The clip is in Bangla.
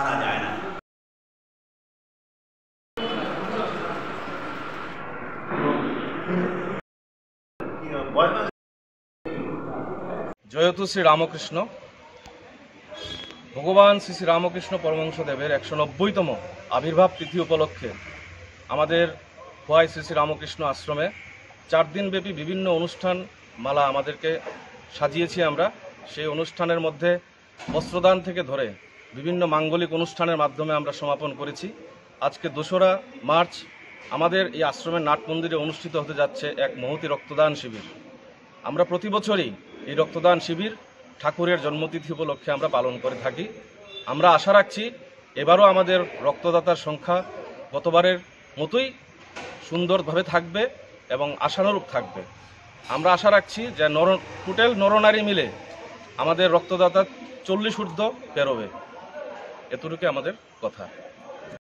ছাড়া যায় না। জয়তু শ্রী রামকৃষ্ণ। ভগবান শ্রী শ্রী রামকৃষ্ণ পরমহংসদেবের 190তম আবির্ভাব তিথি উপলক্ষে আমাদের খোয়াই শ্রী শ্রী রামকৃষ্ণ আশ্রমে 4 দিনব্যাপী বিভিন্ন অনুষ্ঠান মালা আমাদেরকে সাজিয়েছি আমরা। সেই অনুষ্ঠানের মধ্যে বস্ত্রদান থেকে ধরে বিভিন্ন মাঙ্গলিক অনুষ্ঠানের মাধ্যমে আমরা সমাপন করেছি। আজকে 2রা মার্চ আমাদের এই আশ্রমের নাট মন্দিরে অনুষ্ঠিত হতে যাচ্ছে এক মহতী রক্তদান শিবির। আমরা প্রতি বছরই এই রক্তদান শিবির ঠাকুরের জন্মতিথি উপলক্ষে আমরা পালন করে থাকি। আমরা আশা রাখছি এবারও আমাদের রক্তদাতার সংখ্যা গতবারের মতোই সুন্দরভাবে থাকবে এবং আশানুরূপ থাকবে। আমরা আশা রাখছি যে টোটাল নরনারী মিলে আমাদের রক্তদাতা 40 ঊর্ধ্ব পেরোবে। এতটুকু আমাদের কথা।